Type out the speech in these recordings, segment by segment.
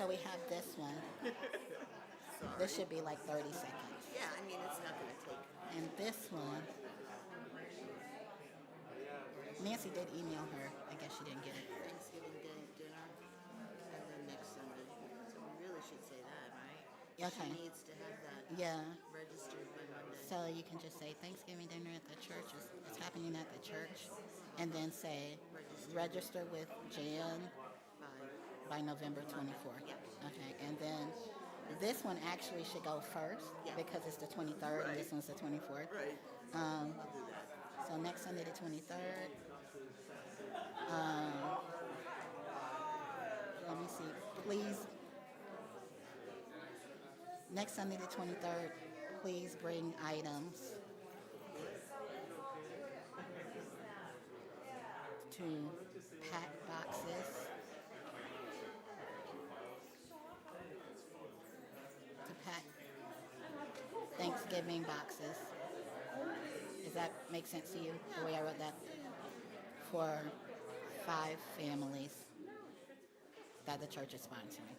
So we have this one. Sorry. This should be like 30 seconds. Yeah, I mean, it's not going to take. And this one, Nancy did email her. I guess she didn't get it. Thanksgiving Day dinner, and then next Sunday. So we really should say that, right? Okay. She needs to have that Yeah. registered by Monday. So you can just say Thanksgiving dinner at the church. It's happening at the church. And then say register with Jan by November 24th. Yeah. Okay. And then this one actually should go first because it's the 23rd and this one's the 24th. Right. I'll do that. So next Sunday the 23rd. Let me see. Please. Next Sunday the 23rd, please bring items to pack boxes. To pack Thanksgiving boxes. Does that make sense to you, the way I wrote that? For 5 families that the church is sponsoring.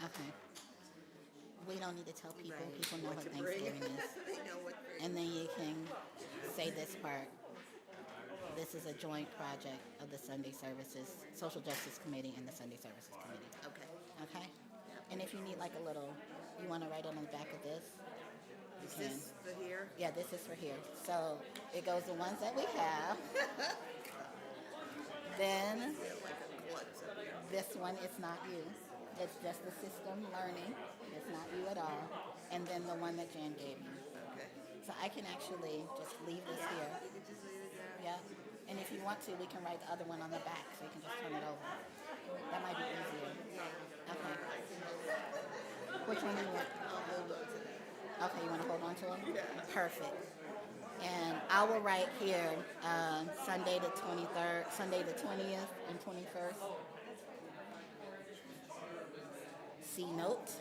Okay. We don't need to tell people. Right. People know what to bring. Thanksgiving is. They know what bring. And then you can say this part. This is a joint project of the Sunday Services, Social Justice Committee and the Sunday Services Committee. Okay. Okay? And if you need like a little, you want to write it on the back of this, you Is can. this for here? Yeah, this is for here. So it goes the ones that we have. Then Like a klutz up here. this one, it's not you. It's just the system learning. It's not you at all. And then the one that Jan gave me. Okay. So I can actually just leave this here. You can just leave it there. Yeah. And if you want to, we can write the other one on the back so you can just turn it over. That might be easier. Okay. Which one do you want? I'll hold on to that. Okay, you want to hold on to it? Yeah. Perfect. And I will write here Sunday the 23rd, Sunday the 20th and 21st. C note.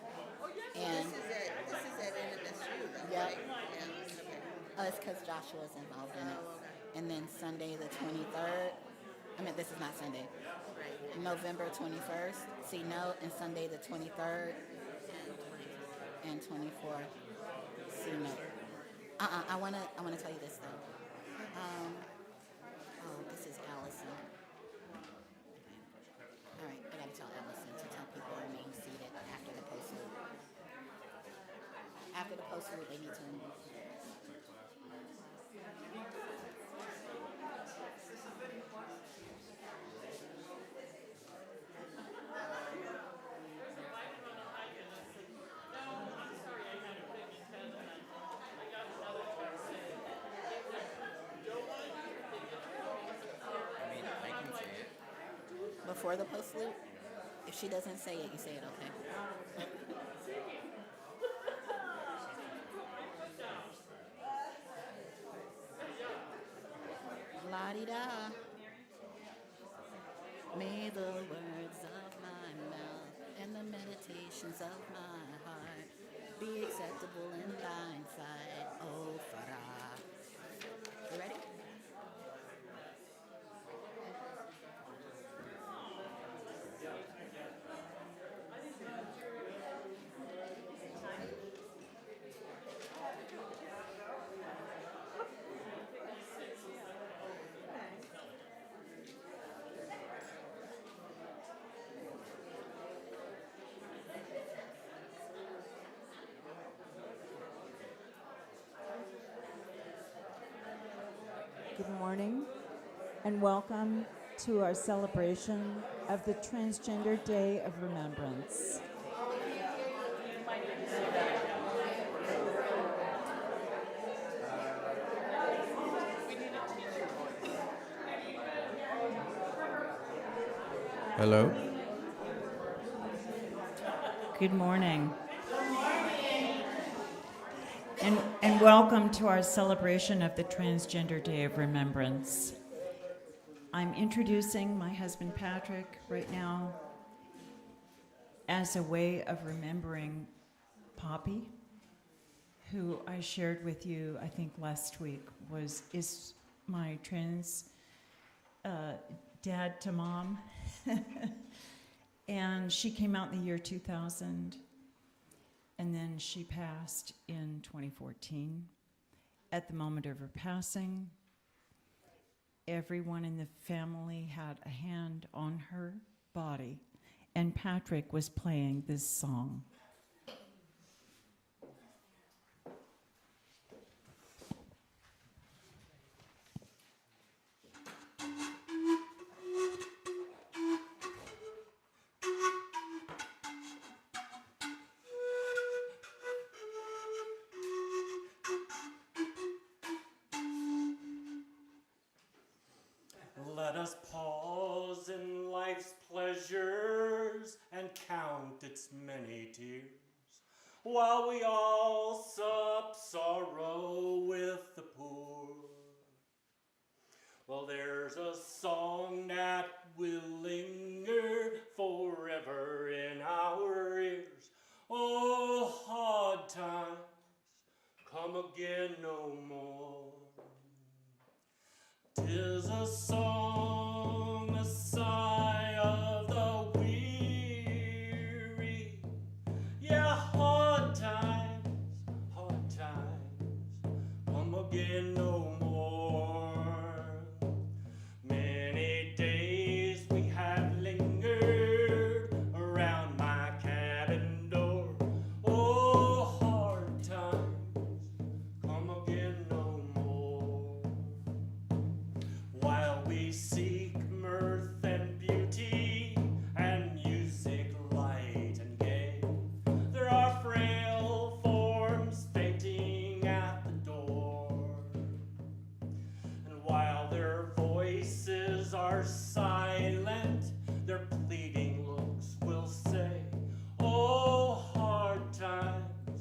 And This is at NMSU, though, Yep. right? Yeah. Okay. It's because Joshua's involved in it. Oh, okay. And then Sunday the 23rd. I mean, this is not Sunday. Right. November 21st, C note, and Sunday the 23rd and 24th, C note. I wanna tell you this though. This is Allison. All right, I gotta tell Allison to tell people to remain seated after the post salute. After the post salute, they need to move. I can say it. Before the post salute? If she doesn't say it, you say it, okay? La-di-da. May the words of my mouth and the meditations of my heart be acceptable in thine sight, oh Farah. You ready? Good morning and welcome to our celebration of the Transgender Day of Remembrance. Hello? Good morning. And welcome to our celebration of the Transgender Day of Remembrance. I'm introducing my husband Patrick right now as a way of remembering Poppy, who I shared with you, I think last week, is my trans dad to mom. And she came out in the year 2000, and then she passed in 2014. At the moment of her passing, everyone in the family had a hand on her body, and Patrick was playing this song. Let us pause in life's pleasures and count its many tears, while we all sup sorrow with the poor. Well, there's a song that will linger forever in our ears. Oh, hard times come again no more. 'Tis a song, a sigh of the weary. Yeah, hard times come again no more. Many days we have lingered around my cabin door. Oh, hard times come again no more. While we seek mirth and beauty and music light and gay, there are frail forms fainting at the door. And while their voices are silent, their pleading looks will say, oh, hard times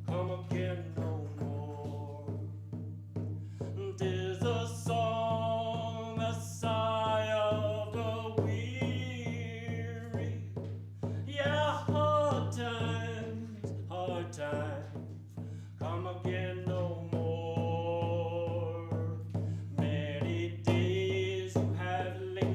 come again no more. 'Tis a song, a sigh of the weary. Yeah, hard times come again no more. Many days you have lingered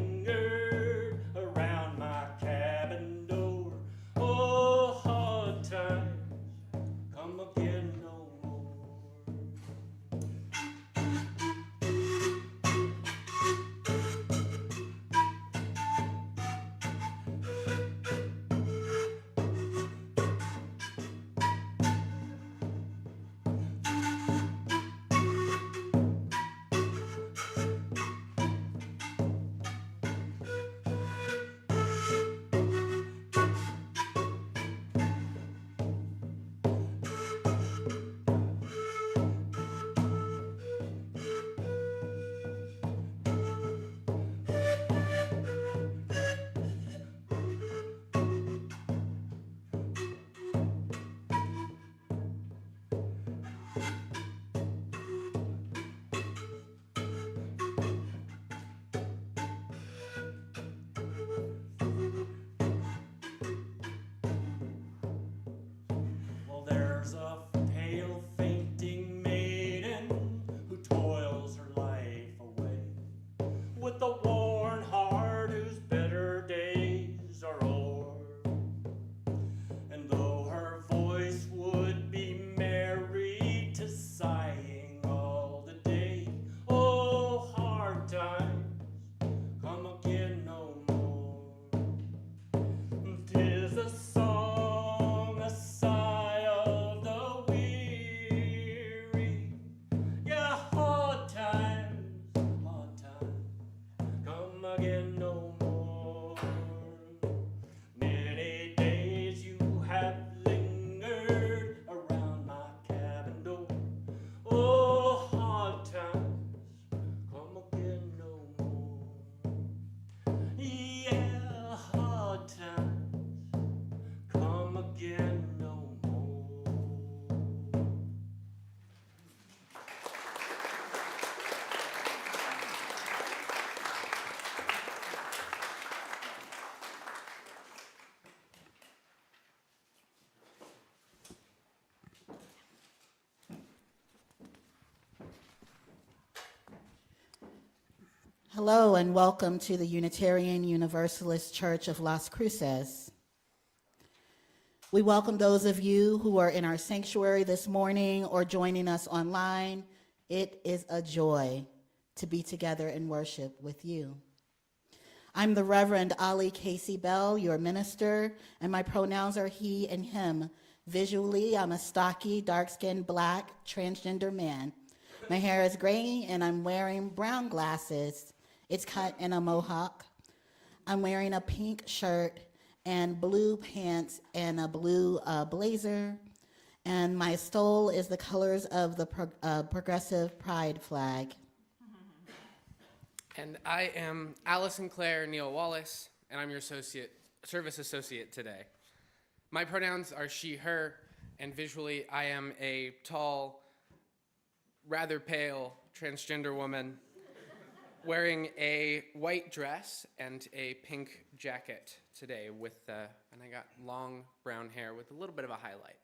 Hello and welcome to the Unitarian Universalist Church of Las Cruces. We welcome those of you who are in our sanctuary this morning or joining us online. It is a joy to be together in worship with you. I'm the Reverend Ali Casey Bell, your minister, and my pronouns are he and him. Visually, I'm a stocky, dark-skinned, black, transgender man. My hair is gray and I'm wearing brown glasses. It's cut in a mohawk. I'm wearing a pink shirt and blue pants and a blue blazer. And my stole is the colors of the progressive pride flag. And I am Allison Claire Neal-Wallace, and I'm your service associate today. My pronouns are she, her, and visually I am a tall, rather pale transgender woman wearing a white dress and a pink jacket today and I got long brown hair with a little bit of a highlight.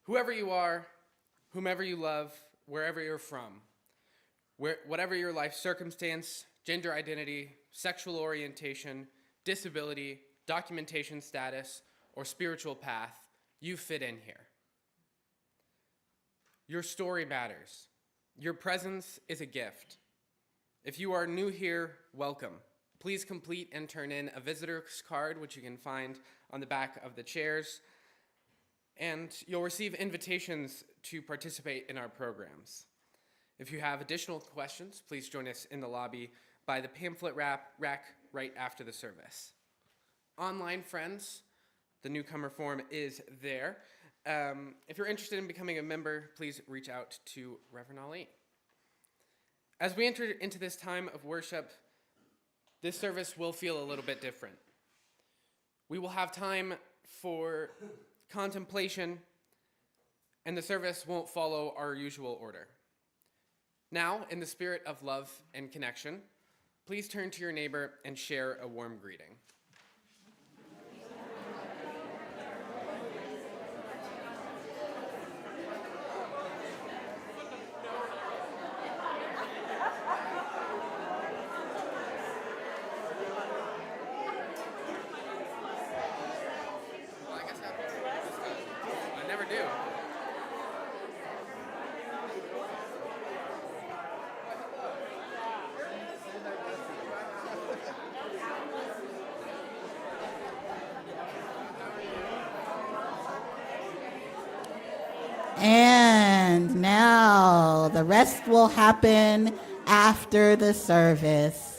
Whoever you are, whomever you love, wherever you're from, whatever your life circumstance, gender identity, sexual orientation, disability, documentation status, or spiritual path, you fit in here. Your story matters. Your presence is a gift. If you are new here, welcome. Please complete and turn in a visitor's card, which you can find on the back of the chairs, and you'll receive invitations to participate in our programs. If you have additional questions, please join us in the lobby by the pamphlet rack right after the service. Online friends, the newcomer form is there. If you're interested in becoming a member, please reach out to Reverend Ali. As we enter into this time of worship, this service will feel a little bit different. We will have time for contemplation, and the service won't follow our usual order. Now, in the spirit of love and connection, please turn to your neighbor and share a warm greeting. I never do. And now the rest will happen after the service.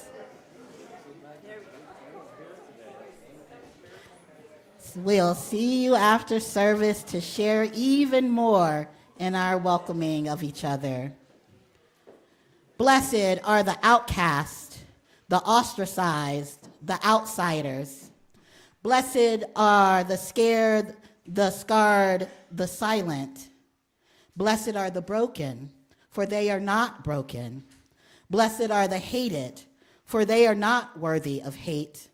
We'll see you after service to share even more in our welcoming of each other. Blessed are the outcast, the ostracized, the outsiders. Blessed are the scared, the scarred, the silent. Blessed are the broken, for they are not broken. Blessed are the hated, for they are not worthy of hate.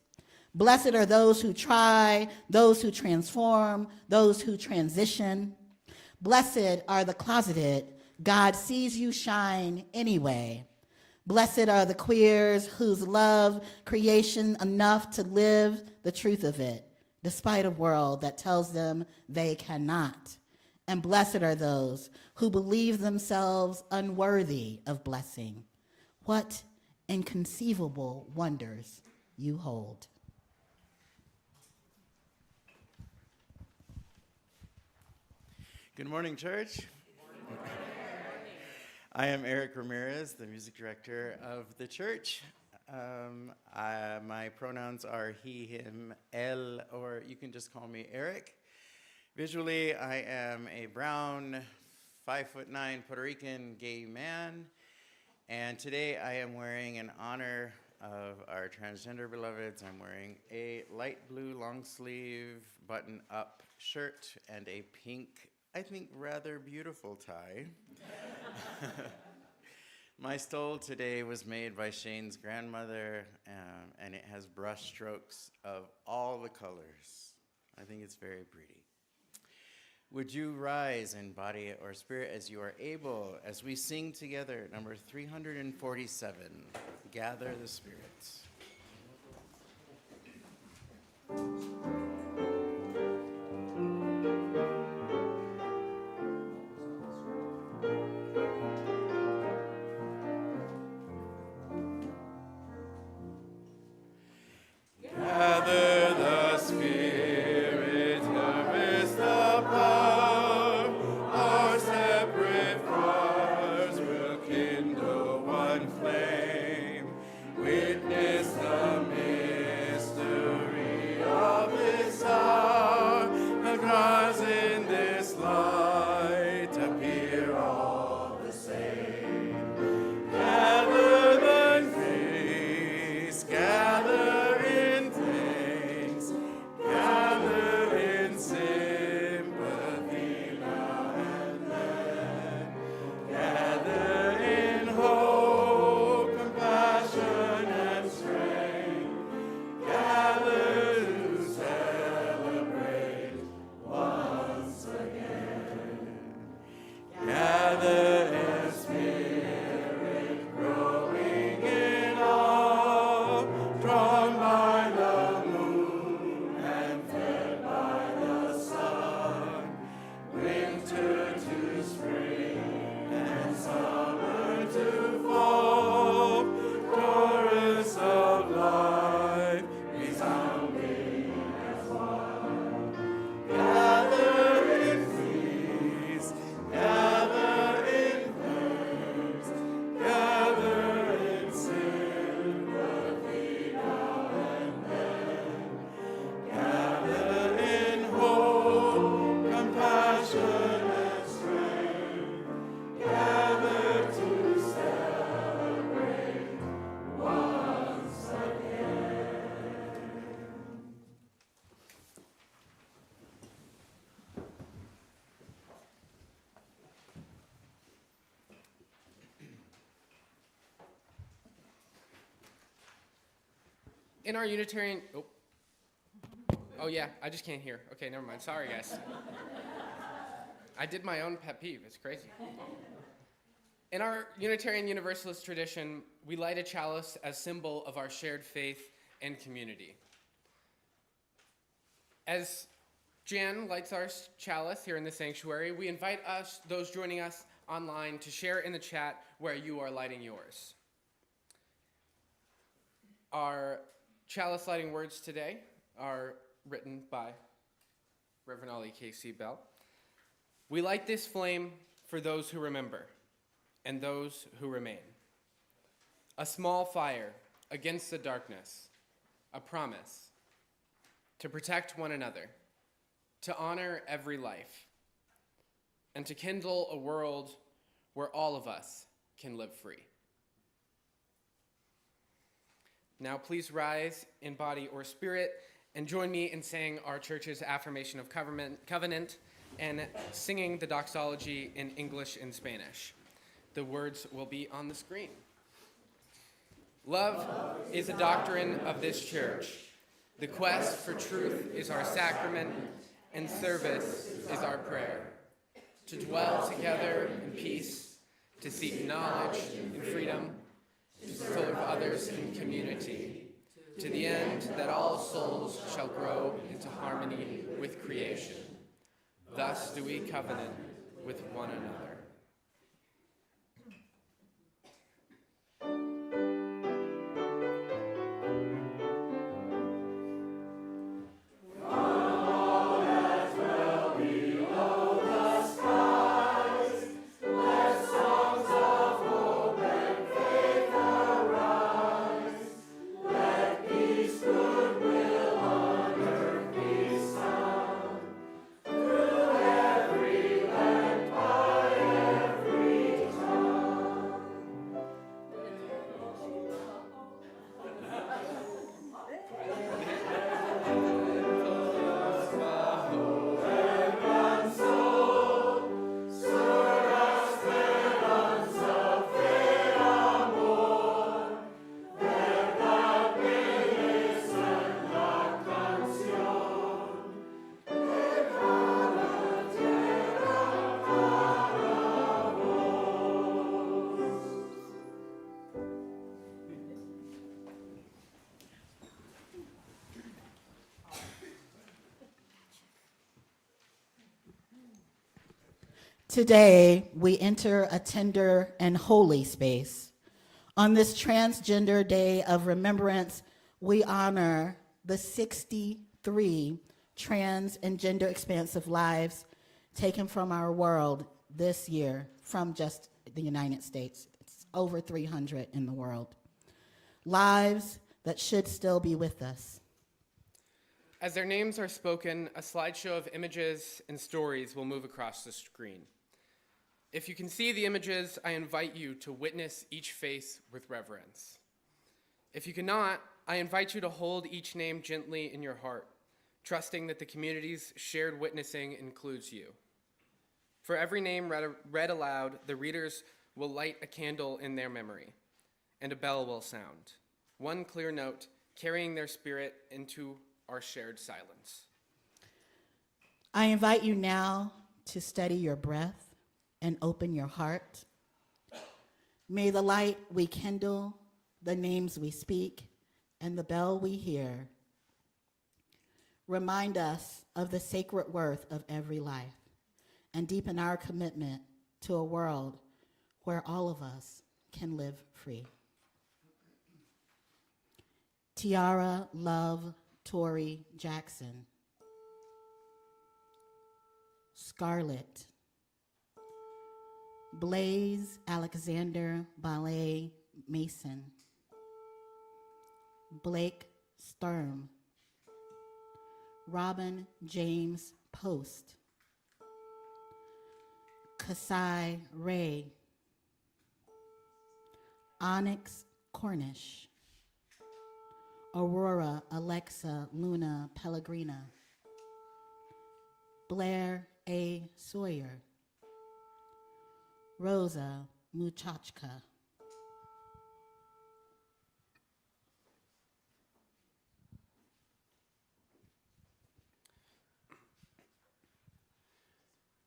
Blessed are those who try, those who transform, those who transition. Blessed are the closeted, God sees you shine anyway. Blessed are the queers whose love creation enough to live the truth of it, despite a world that tells them they cannot. And blessed are those who believe themselves unworthy of blessing. What inconceivable wonders you hold. Good morning, church. I am Eric Ramirez, the music director of the church. My pronouns are he, him, él, or you can just call me Eric. Visually, I am a brown, 5'9" Puerto Rican gay man, and today I am wearing, in honor of our transgender beloveds, I'm wearing a light blue long sleeve button-up shirt and a pink, I think, rather beautiful tie. My stole today was made by Shane's grandmother, and it has brush strokes of all the colors. I think it's very pretty. Would you rise in body or spirit as you are able, as we sing together, number 347, Gather the Spirits. Gather the Spirit, harvest the power. Our separate fires will kindle one flame. Witness the mystery of this hour. The gods in this light appear all the same. Gather the grace, gather in thanks, gather in sympathy now and then, gather in hope, compassion, and strength, gather to celebrate once again. Gather in spirit, growing in awe, drawn by the moon and fed by the sun. Winter to spring and summer to fall, chorus of life resounding as one. Gather in peace, gather in thanks, gather in sympathy now and then, gather in hope, compassion, and strength, gather to celebrate once again. In our Unitarian, oh yeah, I just can't hear. Okay, never mind. Sorry, guys. I did my own pet peeve. It's crazy. In our Unitarian Universalist tradition, we light a chalice as symbol of our shared faith and community. As Jan lights our chalice here in the sanctuary, we invite those joining us online, to share in the chat where you are lighting yours. Our chalice lighting words today are written by Reverend Ollie K.C. Bell. We light this flame for those who remember and those who remain. A small fire against the darkness, a promise to protect one another, to honor every life, and to kindle a world where all of us can live free. Now please rise in body or spirit and join me in saying our church's affirmation of covenant and singing the doxology in English and Spanish. The words will be on the screen. Love is a doctrine of this church. The quest for truth is our sacrament, and service is our prayer. To dwell together in peace, to seek knowledge in freedom, to serve others in community, to the end that all souls shall grow into harmony with creation. Thus do we covenant with one another. Every land, Today, we enter a tender and holy space. On this Transgender Day of Remembrance, we honor the 63 trans and gender expansive lives taken from our world this year from just the United States. It's over 300 in the world. Lives that should still be with us. As their names are spoken, a slideshow of images and stories will move across the screen. If you can see the images, I invite you to witness each face with reverence. If you cannot, I invite you to hold each name gently in your heart, trusting that the community's shared witnessing includes you. For every name read aloud, the readers will light a candle in their memory, and a bell will sound, one clear note carrying their spirit into our shared silence. I invite you now to steady your breath and open your heart. May the light we kindle, the names we speak, and the bell we hear remind us of the sacred worth of every life and deepen our commitment to a world where all of us can live free. Tiara Love Tori Jackson. Scarlett. Blaze Alexander Ballet Mason. Blake Sturm. Robin James Post. Kasai Ray. Onyx Cornish. Aurora Alexa Luna Pellegrina. Blair A. Sawyer. Rosa Muchachka.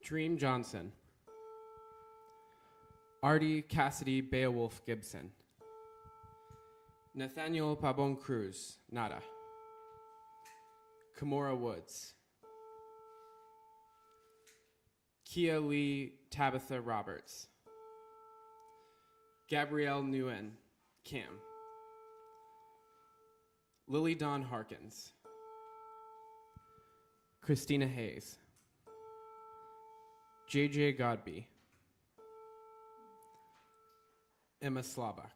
Dream Johnson. Artie Cassidy Beowulf Gibson. Nathaniel Pabon Cruz, Nada. Kimora Woods. Kia Lee Tabitha Roberts. Gabrielle Nguyen, Cam. Lily Dawn Harkins. Christina Hayes. JJ Godby. Emma Slabach.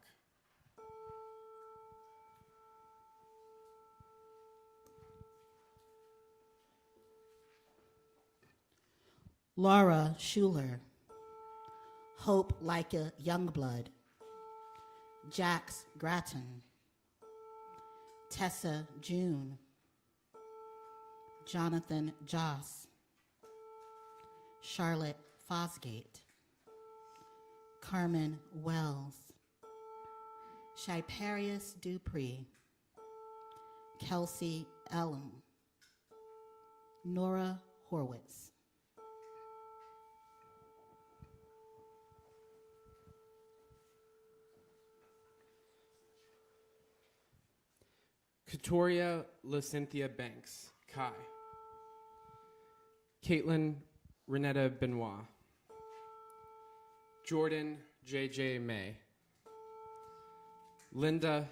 Laura Schuler. Hope Like a Youngblood. Jax Grattan. Tessa June. Jonathan Joss. Charlotte Fosgate. Carmen Wells. Shiparius Dupree. Kelsey Ellum. Nora Horwitz. Katoria Lacynthia Banks, Kai. Caitlin Renetta Benoit. Jordan J.J. May. Linda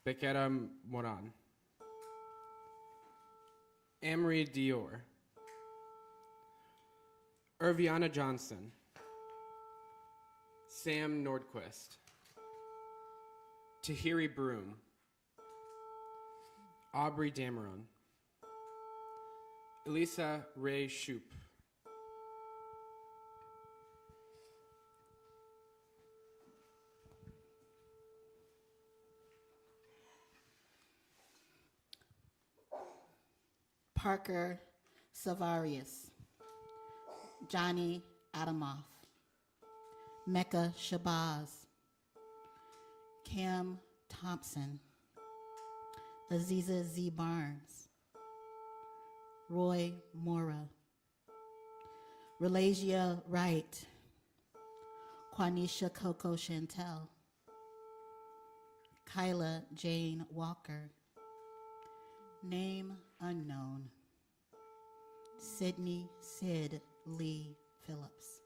Becerra Moran. Amory Dior. Irviana Johnson. Sam Nordquist. Tahiri Broom. Aubrey Dameron. Elisa Ray Shoup. Parker Savarius. Johnny Adamoff. Mecca Shabazz. Cam Thompson. Aziza Z. Barnes. Roy Mora. Relasia Wright. Quanisha Coco Chantel. Kyla Jane Walker. Name unknown. Sydney Sid Lee Phillips.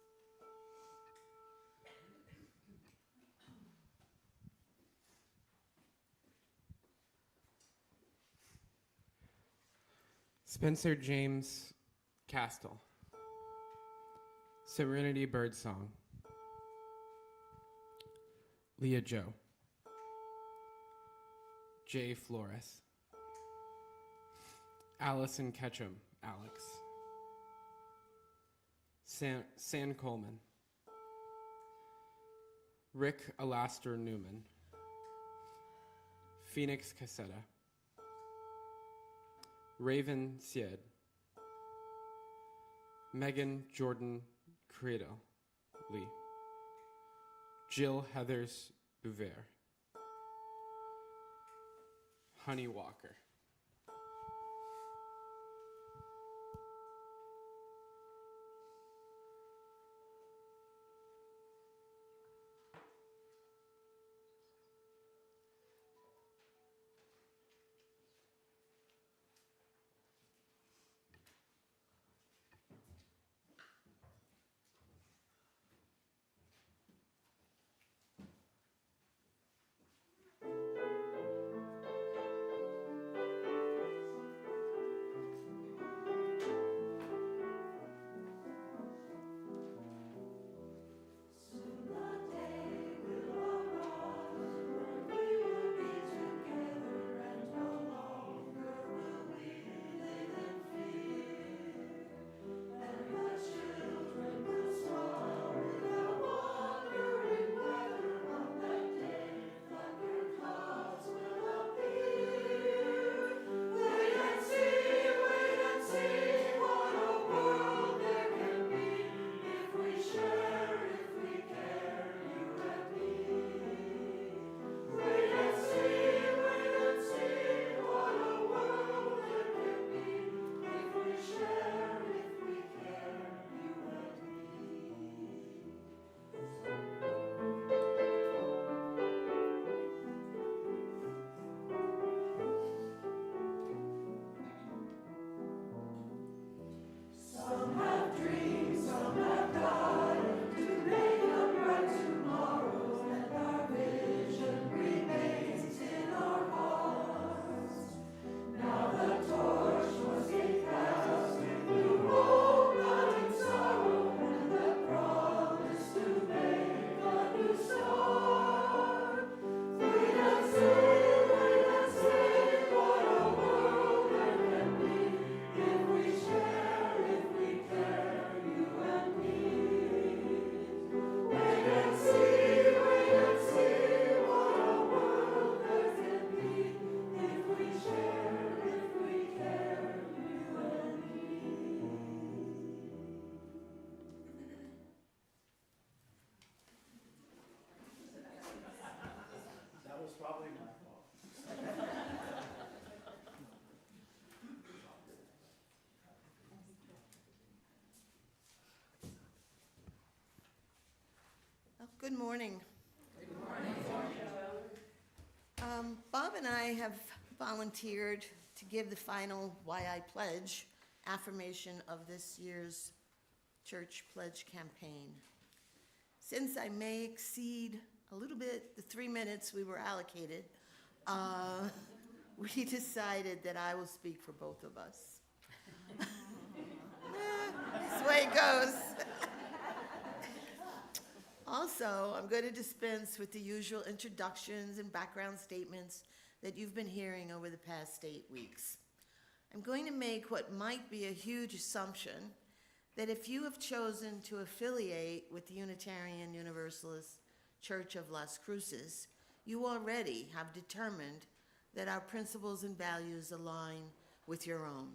Spencer James Castle. Serenity Birdsong. Leah Joe. Jay Flores. Allison Ketchum, Alex. San Coleman. Rick Alaster Newman. Phoenix Casetta. Raven Sied. Megan Jordan Credo Lee. Jill Heathers Bouvier. Honey Walker. Good morning. Good morning. Bob and I have volunteered to give the final Why I Pledge affirmation of this year's church pledge campaign. Since I may exceed a little bit the 3 minutes we were allocated, we decided that I will speak for both of us. This way it goes. Also, I'm going to dispense with the usual introductions and background statements that you've been hearing over the past 8 weeks. I'm going to make what might be a huge assumption that if you have chosen to affiliate with the Unitarian Universalist Church of Las Cruces, you already have determined that our principles and values align with your own,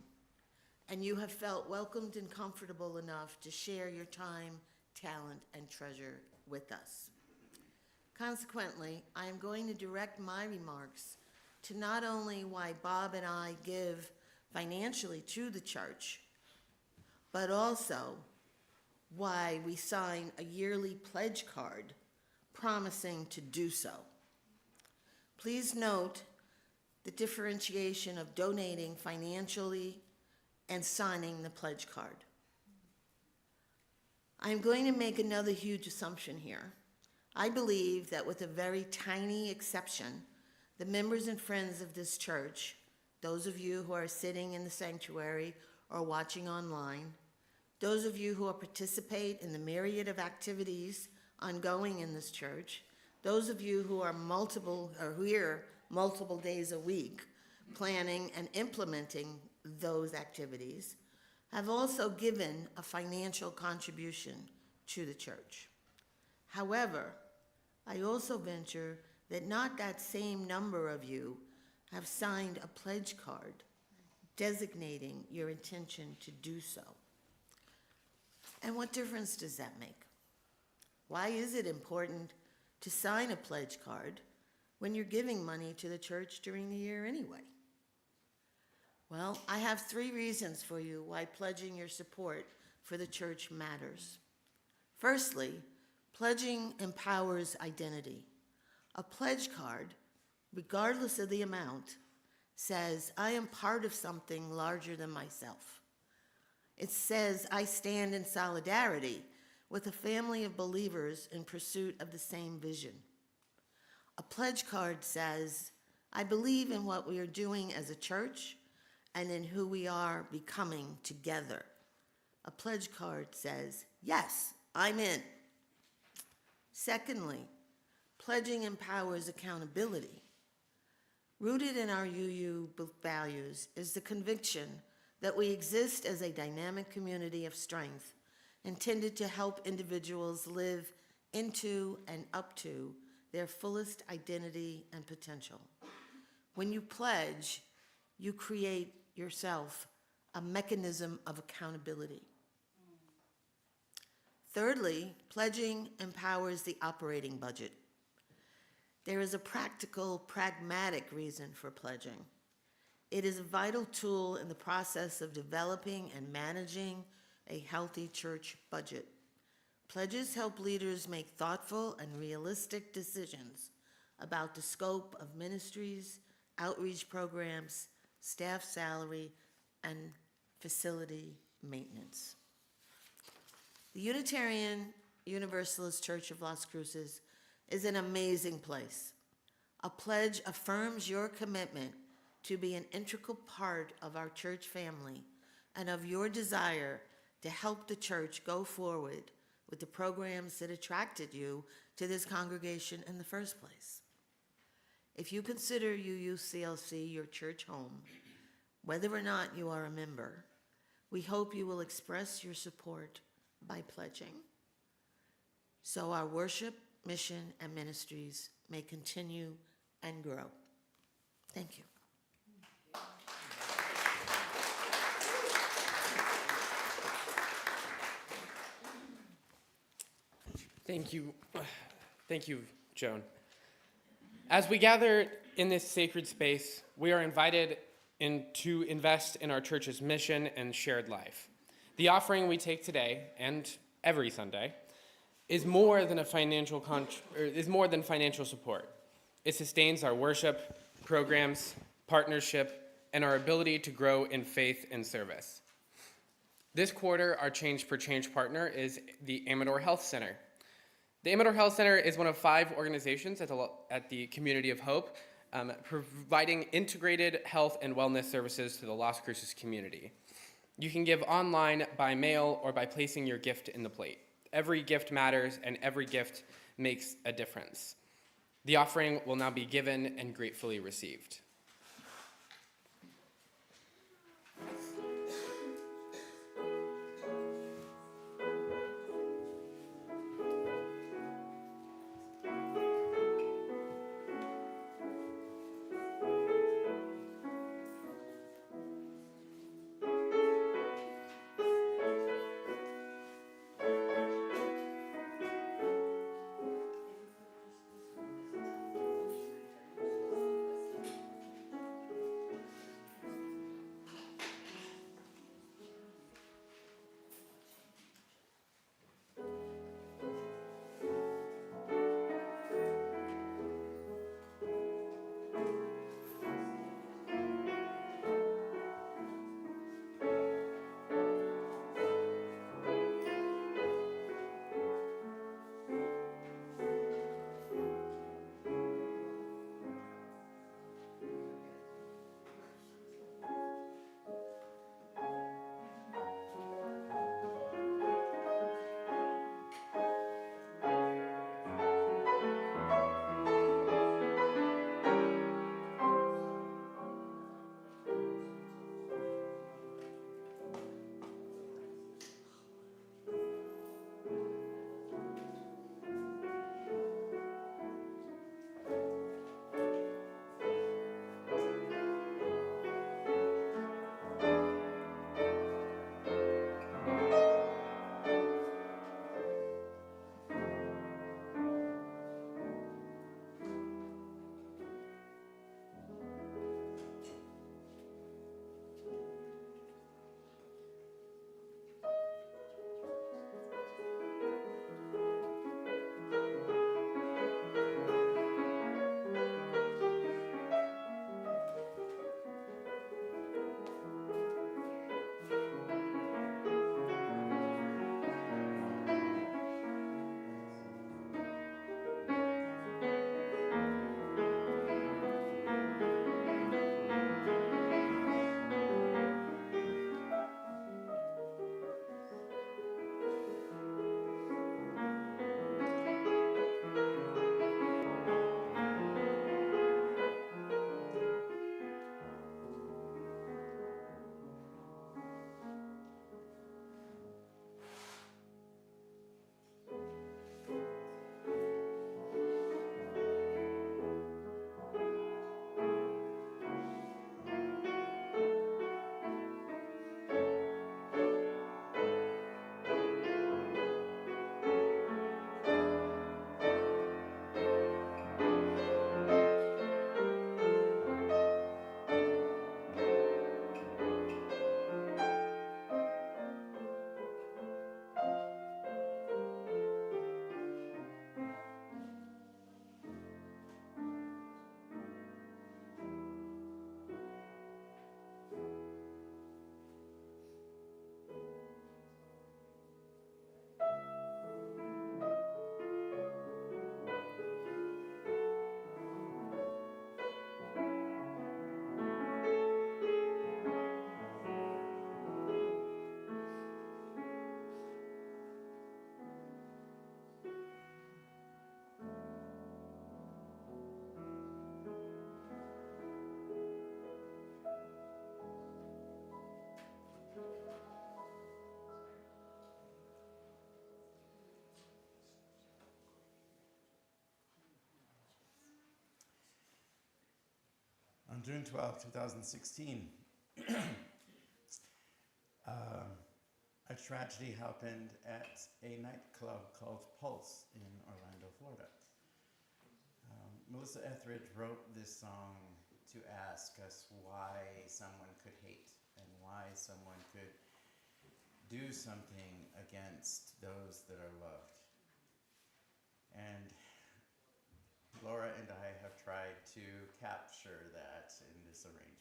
and you have felt welcomed and comfortable enough to share your time, talent, and treasure with us. Consequently, I am going to direct my remarks to not only why Bob and I give financially to the church, but also why we sign a yearly pledge card promising to do so. Please note the differentiation of donating financially and signing the pledge card. I'm going to make another huge assumption here. I believe that with a very tiny exception, the members and friends of this church those of you who are sitting in the sanctuary or watching online, those of you who participate in the myriad of activities ongoing in this church, those of you who are here multiple days a week planning and implementing those activities, have also given a financial contribution to the church. However, I also venture that not that same number of you have signed a pledge card designating your intention to do so. And what difference does that make? Why is it important to sign a pledge card when you're giving money to the church during the year anyway? Well, I have 3 reasons for you why pledging your support for the church matters. Firstly, pledging empowers identity. A pledge card, regardless of the amount, says, I am part of something larger than myself. It says, I stand in solidarity with a family of believers in pursuit of the same vision. A pledge card says, I believe in what we are doing as a church and in who we are becoming together. A pledge card says, yes, I'm in. Secondly, pledging empowers accountability. Rooted in our UU values is the conviction that we exist as a dynamic community of strength intended to help individuals live into and up to their fullest identity and potential. When you pledge, you create yourself a mechanism of accountability. Thirdly, pledging empowers the operating budget. There is a practical, pragmatic reason for pledging. It is a vital tool in the process of developing and managing a healthy church budget. Pledges help leaders make thoughtful and realistic decisions about the scope of ministries, outreach programs, staff salary, and facility maintenance. The Unitarian Universalist Church of Las Cruces is an amazing place. A pledge affirms your commitment to be an integral part of our church family and of your desire to help the church go forward with the programs that attracted you to this congregation in the first place. If you consider UUCLC your church home, whether or not you are a member, we hope you will express your support by pledging, so our worship, mission, and ministries may continue and grow. Thank you. Thank you, Joan. As we gather in this sacred space, we are invited to invest in our church's mission and shared life. The offering we take today and every Sunday is more than financial support. It sustains our worship, programs, partnership, and our ability to grow in faith and service. This quarter, our Change for Change partner is the Amador Health Center. The Amador Health Center is one of 5 organizations at the Community of Hope, providing integrated health and wellness services to the Las Cruces community. You can give online, by mail, or by placing your gift in the plate. Every gift matters, and every gift makes a difference. The offering will now be given and gratefully received. June 12, 2016, a tragedy happened at a nightclub called Pulse in Orlando, Florida. Melissa Etheridge wrote this song to ask us why someone could hate and why someone could do something against those that are loved. And Laura and I have tried to capture that in this arrangement.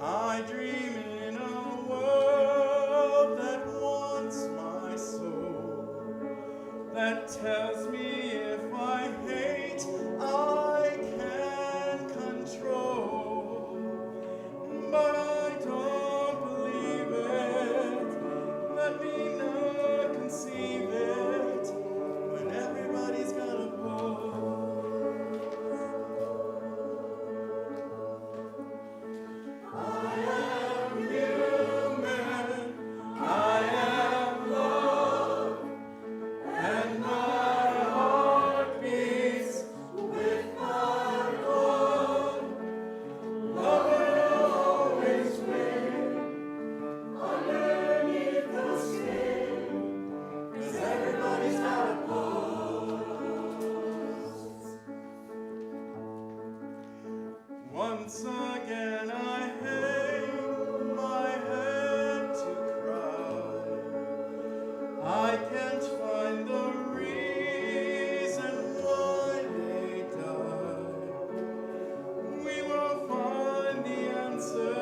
I dream in a world that wants my soul, that tells me if I hate, I can control. But I don't believe it, let me not conceive it, when everybody's got a pulse. Once again I hang my head to cry. I can't find the reason why they died. We will find the answer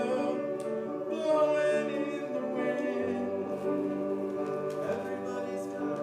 blowing in the wind. Everybody's got a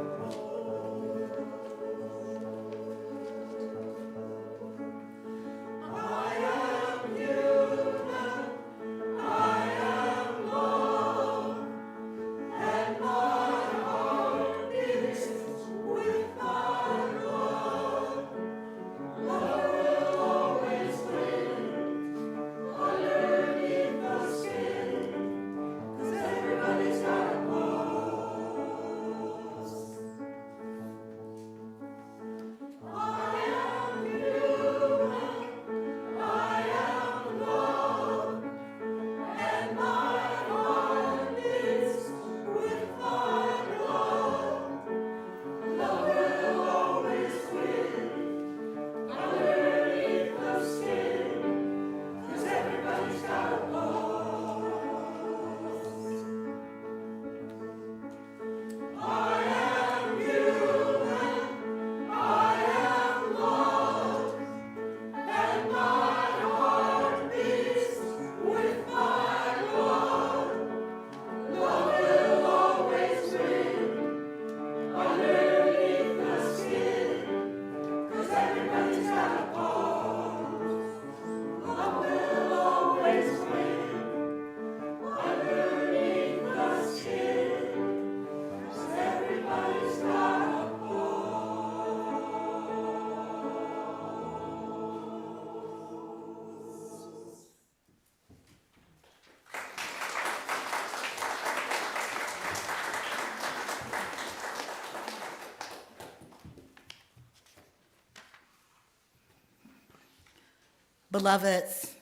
Beloveds,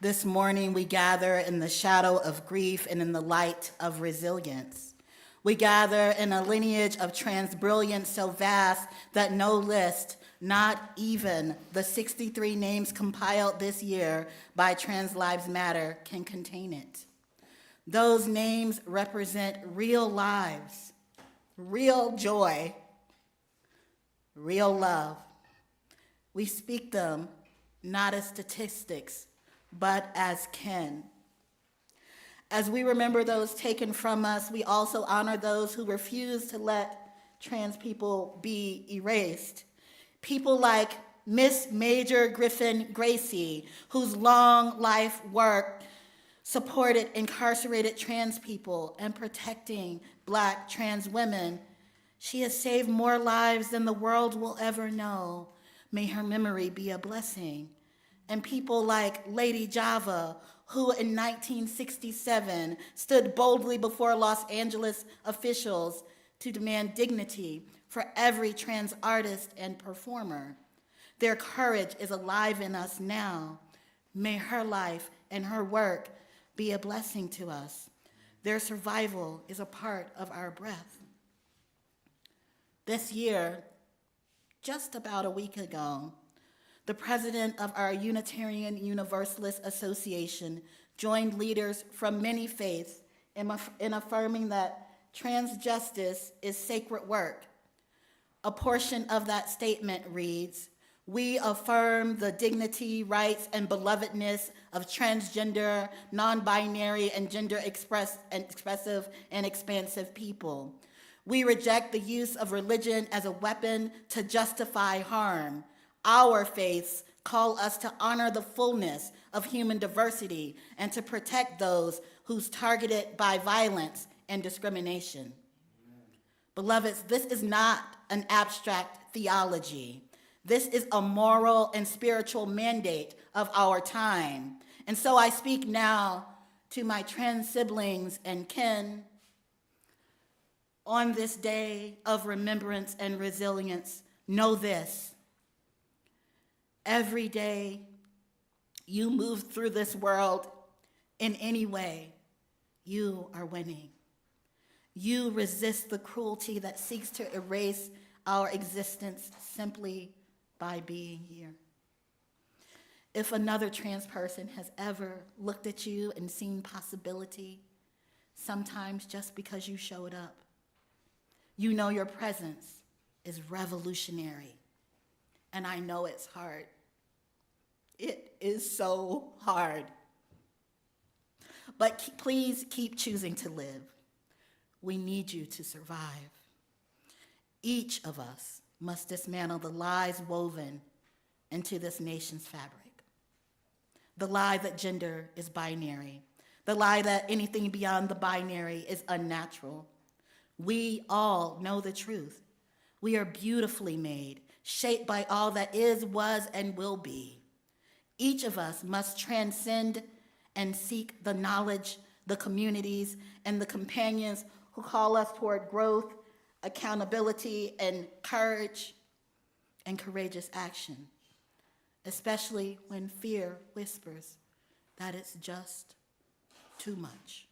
This morning we gather in the shadow of grief and in the light of resilience. We gather in a lineage of trans brilliance so vast that no list, not even the 63 names compiled this year by Trans Lives Matter, can contain it. Those names represent real lives, real joy, real love. We speak them not as statistics, but as kin. As we remember those taken from us, we also honor those who refuse to let trans people be erased. People like Miss Major Griffin Gracie, whose long life work supported incarcerated trans people and protecting Black trans women. She has saved more lives than the world will ever know. May her memory be a blessing. And people like Lady Java, who in 1967 stood boldly before Los Angeles officials to demand dignity for every trans artist and performer. Their courage is alive in us now. May her life and her work be a blessing to us. Their survival is a part of our breath. This year, just about a week ago, the president of our Unitarian Universalist Association joined leaders from many faiths in affirming that trans justice is sacred work. A portion of that statement reads, "We affirm the dignity, rights, and belovedness of transgender, non-binary, and gender expressive and expansive people. We reject the use of religion as a weapon to justify harm. Our faiths call us to honor the fullness of human diversity and to protect those who's targeted by violence and discrimination." Beloveds, this is not an abstract theology. This is a moral and spiritual mandate of our time. And so I speak now to my trans siblings and kin. On this day of remembrance and resilience, know this. Every day you move through this world in any way, you are winning. You resist the cruelty that seeks to erase our existence simply by being here. If another trans person has ever looked at you and seen possibility, sometimes just because you showed up, you know your presence is revolutionary. And I know it's hard. It is so hard. But please keep choosing to live. We need you to survive. Each of us must dismantle the lies woven into this nation's fabric. The lie that gender is binary. The lie that anything beyond the binary is unnatural. We all know the truth. We are beautifully made, shaped by all that is, was, and will be. Each of us must transcend and seek the knowledge, the communities, and the companions who call us toward growth, accountability, and courage, and courageous action, especially when fear whispers that it's just too much.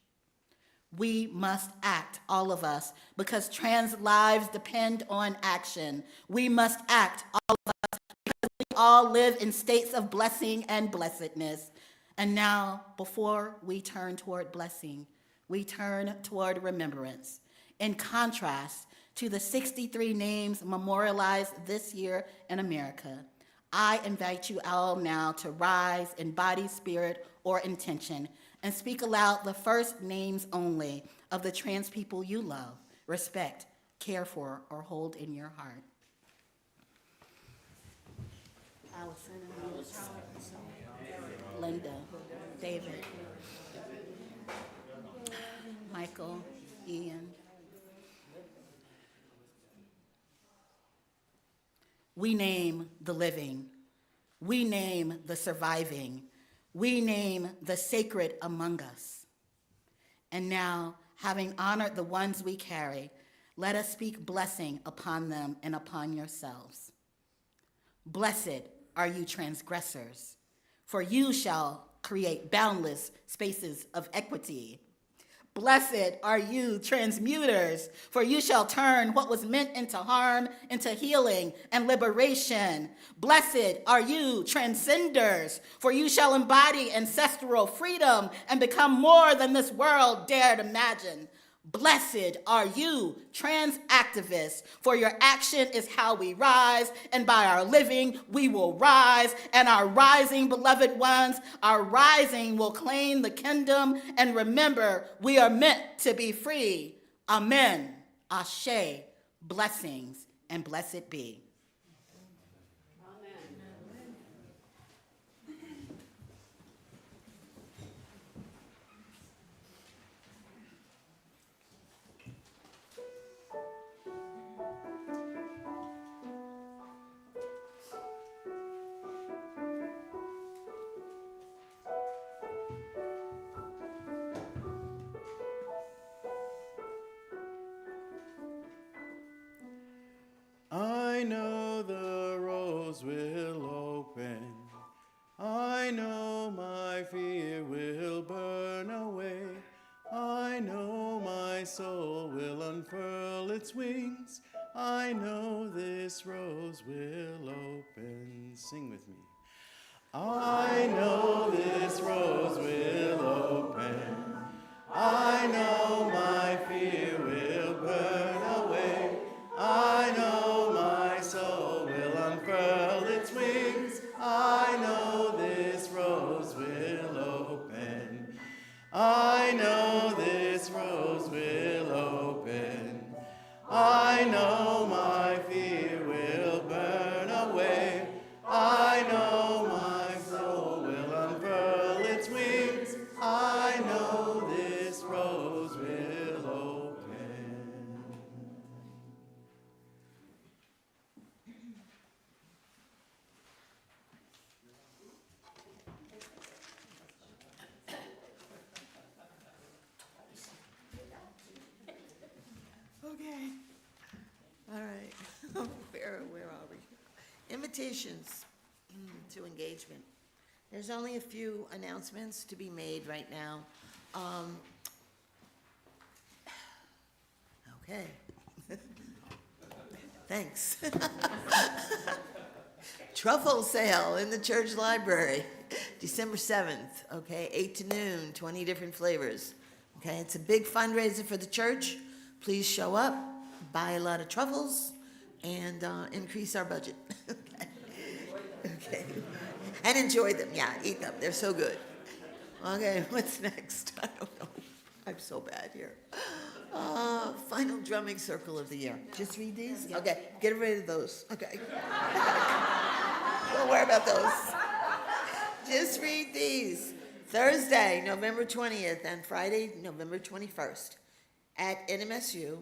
We must act, all of us, because trans lives depend on action. We must act, all of us, because we all live in states of blessing and blessedness. And now, before we turn toward blessing, we turn toward remembrance. In contrast to the 63 names memorialized this year in America, I invite you all now to rise in body, spirit, or intention and speak aloud the first names only of the trans people you love, respect, care for, or hold in your heart. Allison, Linda, David, Michael, Ian. We name the living. We name the surviving. We name the sacred among us. And now, having honored the ones we carry, let us speak blessing upon them and upon yourselves. Blessed are you transgressors, for you shall create boundless spaces of equity. Blessed are you, transmuters, for you shall turn what was meant into harm into healing and liberation. Blessed are you, transcenders, for you shall embody ancestral freedom and become more than this world dared imagine. Blessed are you, trans activists, for your action is how we rise, and by our living we will rise, and our rising, beloved ones, our rising will claim the kingdom, and remember, we are meant to be free. Amen, ashe, blessings, and blessed be. I know the rose will open. I know my fear will burn away. I know my soul will unfurl its wings. I know this rose will open. Sing with me. I know this rose will open. I know my fear will burn away. I know my soul will unfurl its wings. I know this rose will open. I know this rose will open. I know my fear will burn away. I know my soul will unfurl its wings. I know this rose will open. Okay. All right. Where are we? Invitations to engagement. There's only a few announcements to be made right now. Okay. Thanks. Truffle sale in the church library, December 7th, okay, 8 to noon, 20 different flavors. Okay, it's a big fundraiser for the church. Please show up, buy a lot of truffles, and increase our budget. Okay. Okay. And enjoy them, yeah, eat them, they're so good. Okay, what's next? I don't know, I'm so bad here. Final drumming circle of the year. Just read these? Okay, get rid of those, okay. Don't worry about those. Just read these. Thursday, November 20th, and Friday, November 21st, at NMSU,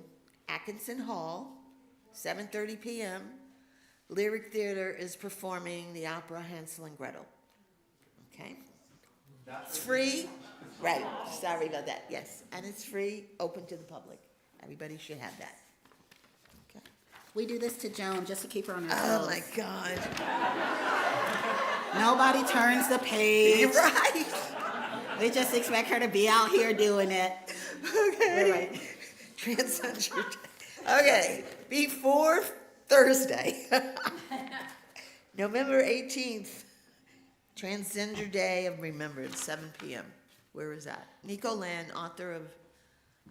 Atkinson Hall, 7:30 p.m., Lyric Theater is performing the opera Hansel and Gretel. Okay? It's free. Right. Sorry about that. Yes. And it's free, open to the public. Everybody should have that. Okay. We do this to Joan just to keep her on her Oh toes. my God. Nobody turns the page. You're right. We just expect her to be out here doing it. Okay. Right. Transcendent. Okay. Before Thursday, November 18th, Transgender Day of Remembrance, 7 p.m. Where is that? Nico Land, author of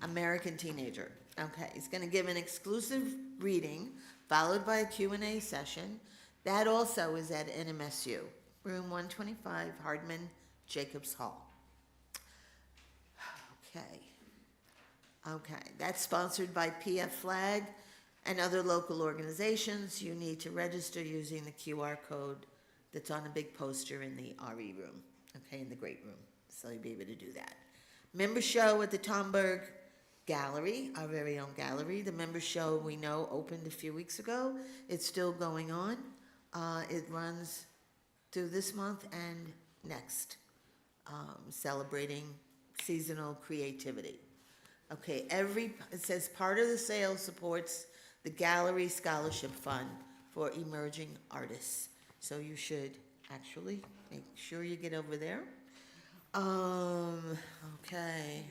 American Teenager. Okay, he's going to give an exclusive reading, followed by a Q&A session. That also is at NMSU, room 125, Hardman Jacobs Hall. Okay, that's sponsored by PF Flag and other local organizations. You need to register using the QR code that's on a big poster in the RE room, okay, in the great room. So you'll be able to do that. Member show at the Tomberg Gallery, our very own gallery. The member show we know opened a few weeks ago. It's still going on. It runs through this month and next, celebrating seasonal creativity. Okay, it says part of the sale supports the Gallery Scholarship Fund for emerging artists. So you should actually make sure you get over there. Okay.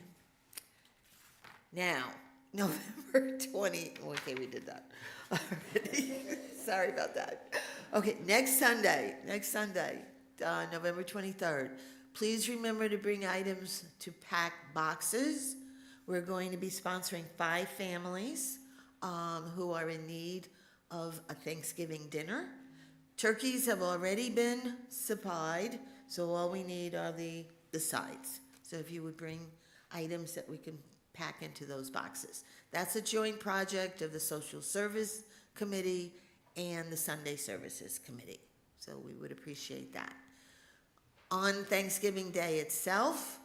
Now, November 20, okay, we did that. Already. Sorry about that. Okay, next Sunday, November 23rd, please remember to bring items to pack boxes. We're going to be sponsoring 5 families who are in need of a Thanksgiving dinner. Turkeys have already been supplied, so all we need are the sides. So if you would bring items that we can pack into those boxes. That's a joint project of the Social Service Committee and the Sunday Services Committee. So we would appreciate that. On Thanksgiving Day itself,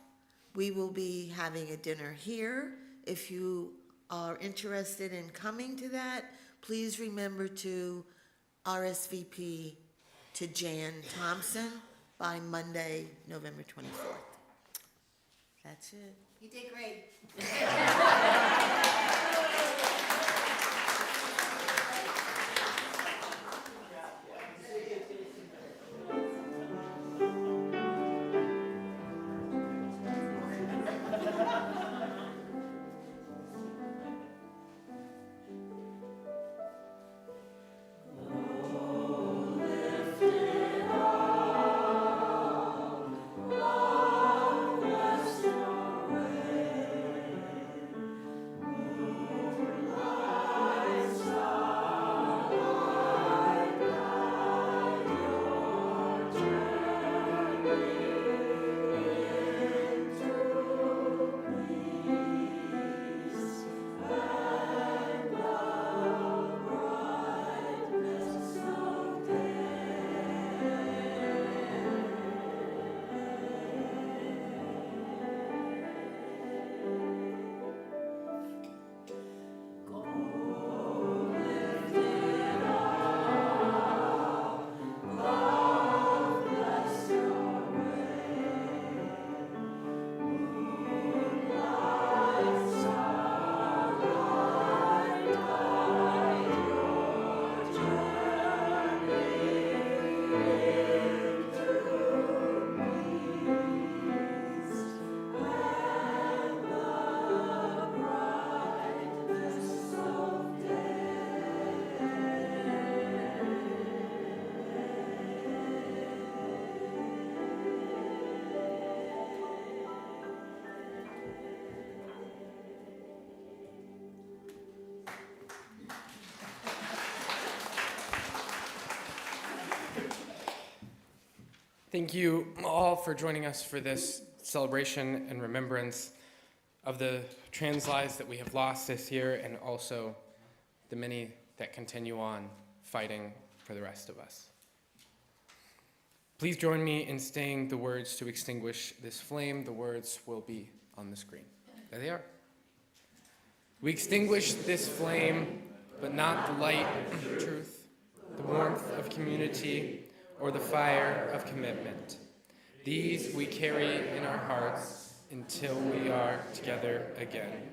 we will be having a dinner here. If you are interested in coming to that, please remember to RSVP to Jan Thompson by Monday, November 24th. That's it. You did great. Thank you all for joining us for this celebration and remembrance of the trans lives that we have lost this year, and also the many that continue on fighting for the rest of us. Please join me in saying the words to extinguish this flame. The words will be on the screen. There they are. We extinguish this flame, but not the light of truth, the warmth of community, or the fire of commitment. These we carry in our hearts until we are together again.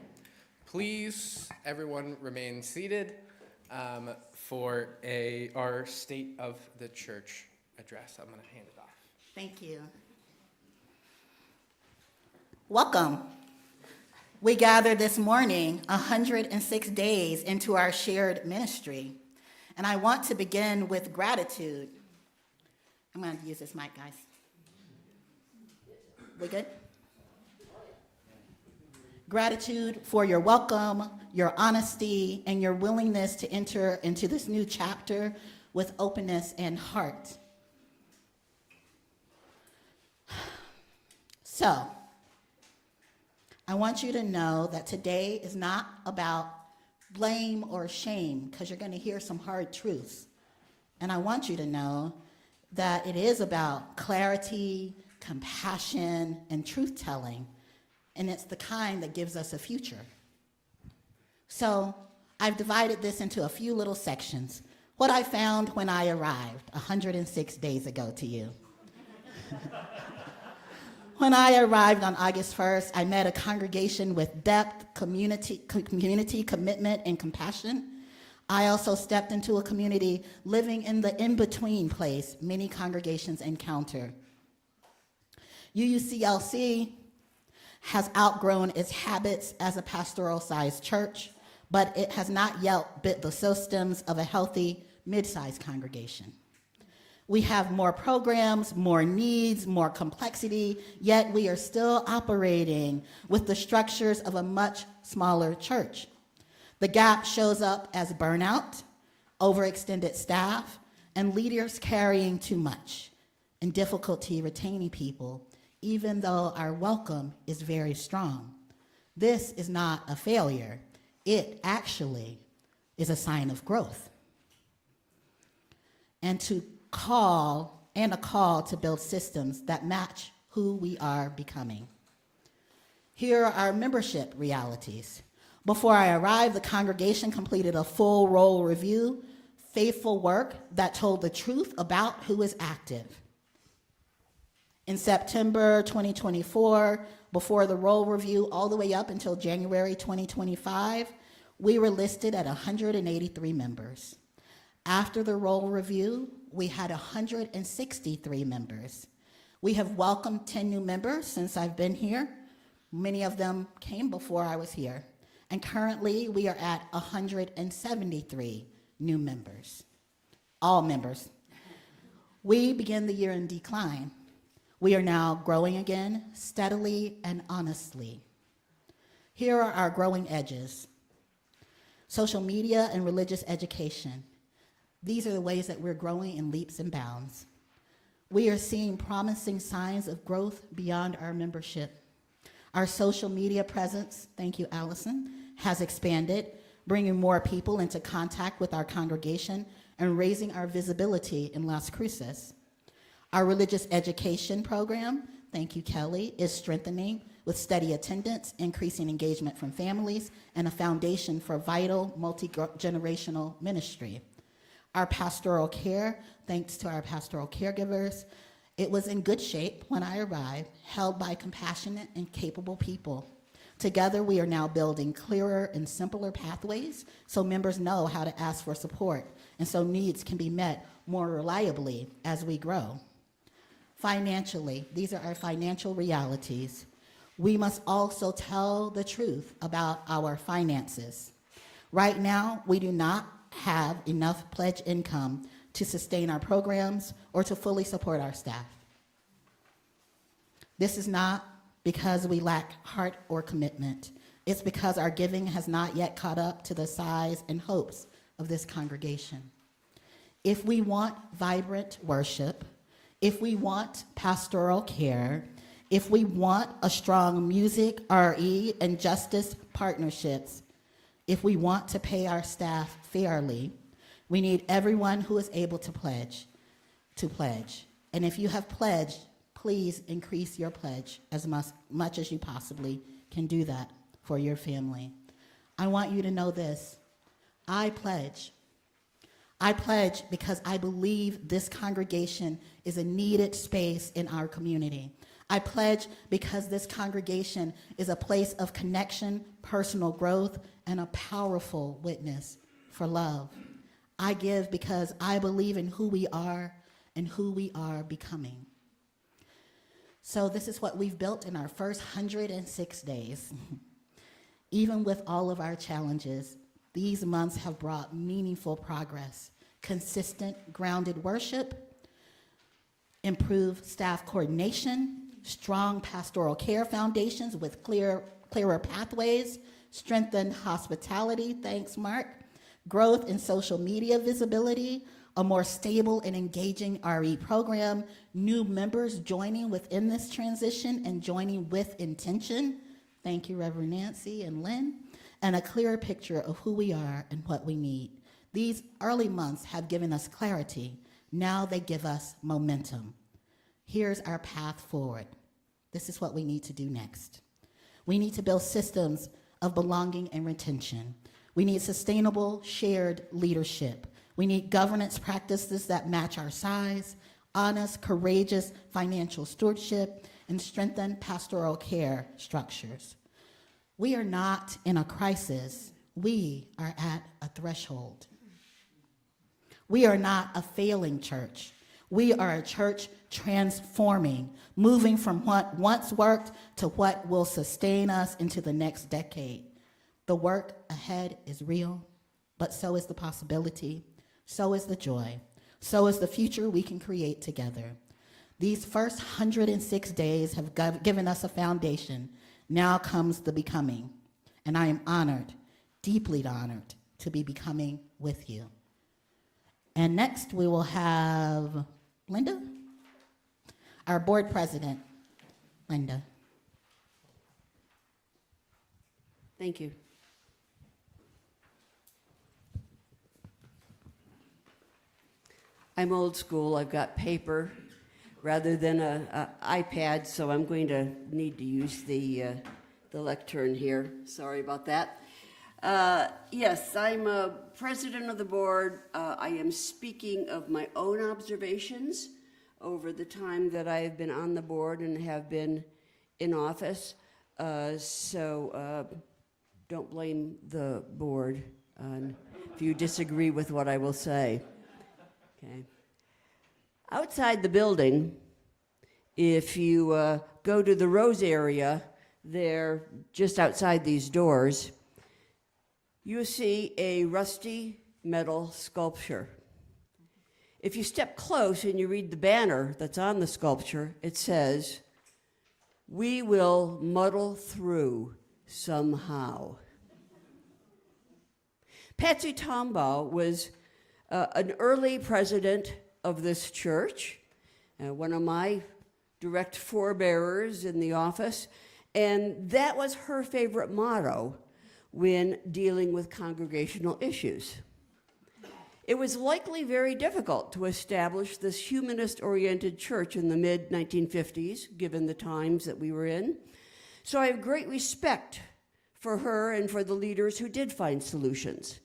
Please, everyone, remain seated for our State of the Church address. I'm going to hand it off. Thank you. Welcome. We gather this morning 106 days into our shared ministry, and I want to begin with gratitude. I'm going to use this mic, guys. We good? Gratitude for your welcome, your honesty, and your willingness to enter into this new chapter with openness and heart. So, I want you to know that today is not about blame or shame, because you're going to hear some hard truths. And I want you to know that it is about clarity, compassion, and truth-telling, and it's the kind that gives us a future. So I've divided this into a few little sections. What I found when I arrived 106 days ago to you. When I arrived on August 1st, I met a congregation with depth, community, commitment, and compassion. I also stepped into a community living in the in-between place many congregations encounter. UUCLC has outgrown its habits as a pastoral-sized church, but it has not yet built the systems of a healthy mid-sized congregation. We have more programs, more needs, more complexity, yet we are still operating with the structures of a much smaller church. The gap shows up as burnout, overextended staff, and leaders carrying too much, and difficulty retaining people, even though our welcome is very strong. This is not a failure. It actually is a sign of growth. And a call to build systems that match who we are becoming. Here are our membership realities. Before I arrived, the congregation completed a full role review, faithful work that told the truth about who is active. In September 2024, before the role review all the way up until January 2025, we were listed at 183 members. After the role review, we had 163 members. We have welcomed 10 new members since I've been here. Many of them came before I was here. And currently, we are at 173 new members, all members. We began the year in decline. We are now growing again, steadily and honestly. Here are our growing edges. Social media and religious education. These are the ways that we're growing in leaps and bounds. We are seeing promising signs of growth beyond our membership. Our social media presence, thank you, Allison, has expanded, bringing more people into contact with our congregation and raising our visibility in Las Cruces. Our religious education program, thank you, Kelly, is strengthening with steady attendance, increasing engagement from families, and a foundation for vital multi-generational ministry. Our pastoral care, thanks to our pastoral caregivers, it was in good shape when I arrived, held by compassionate and capable people. Together, we are now building clearer and simpler pathways so members know how to ask for support, and so needs can be met more reliably as we grow. Financially, these are our financial realities. We must also tell the truth about our finances. Right now, we do not have enough pledge income to sustain our programs or to fully support our staff. This is not because we lack heart or commitment. It's because our giving has not yet caught up to the size and hopes of this congregation. If we want vibrant worship, if we want pastoral care, if we want a strong music, RE, and justice partnerships, if we want to pay our staff fairly, we need everyone who is able to pledge. And if you have pledged, please increase your pledge as much as you possibly can do that for your family. I want you to know this. I pledge. I pledge because I believe this congregation is a needed space in our community. I pledge because this congregation is a place of connection, personal growth, and a powerful witness for love. I give because I believe in who we are and who we are becoming. So this is what we've built in our first 106 days. Even with all of our challenges, these months have brought meaningful progress, consistent, grounded worship, improved staff coordination, strong pastoral care foundations with clearer pathways, strengthened hospitality, thanks, Mark, growth in social media visibility, a more stable and engaging RE program, new members joining within this transition and joining with intention, thank you, Reverend Nancy and Lynn, and a clearer picture of who we are and what we need. These early months have given us clarity. Now they give us momentum. Here's our path forward. This is what we need to do next. We need to build systems of belonging and retention. We need sustainable, shared leadership. We need governance practices that match our size, honest, courageous financial stewardship, and strengthened pastoral care structures. We are not in a crisis. We are at a threshold. We are not a failing church. We are a church transforming, moving from what once worked to what will sustain us into the next decade. The work ahead is real, but so is the possibility, so is the joy, so is the future we can create together. These first 106 days have given us a foundation. Now comes the becoming, and I am honored, deeply honored, to be becoming with you. And next we will have Linda, our board president. Linda. Thank you. I'm old school. I've got paper rather than an iPad, so I'm going to need to use the lectern here. Sorry about that. Yes, I'm a president of the board. I am speaking of my own observations over the time that I have been on the board and have been in office. So don't blame the board if you disagree with what I will say. Okay. Outside the building, if you go to the Rose area there, just outside these doors, you see a rusty metal sculpture. If you step close and you read the banner that's on the sculpture, it says, "We will muddle through somehow." Patsy Tombaugh was an early president of this church, one of my direct forebearers in the office, and that was her favorite motto when dealing with congregational issues. It was likely very difficult to establish this humanist-oriented church in the mid-1950s, given the times that we were in. So I have great respect for her and for the leaders who did find solutions.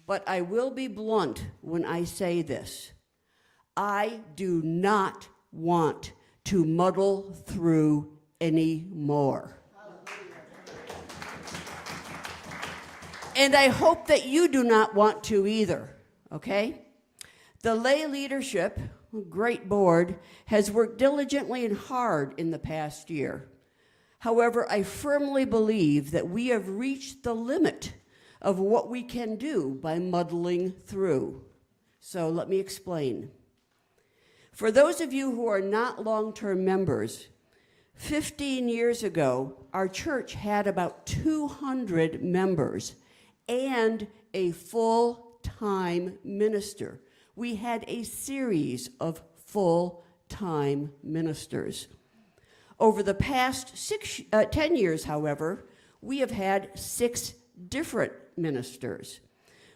But I will be blunt when I say this. I do not want to muddle through anymore. And I hope that you do not want to either, okay? The lay leadership, great board, has worked diligently and hard in the past year. However, I firmly believe that we have reached the limit of what we can do by muddling through. So let me explain. For those of you who are not long-term members, 15 years ago, our church had about 200 members and a full-time minister. We had a series of full-time ministers. Over the past 10 years, however, we have had 6 different ministers.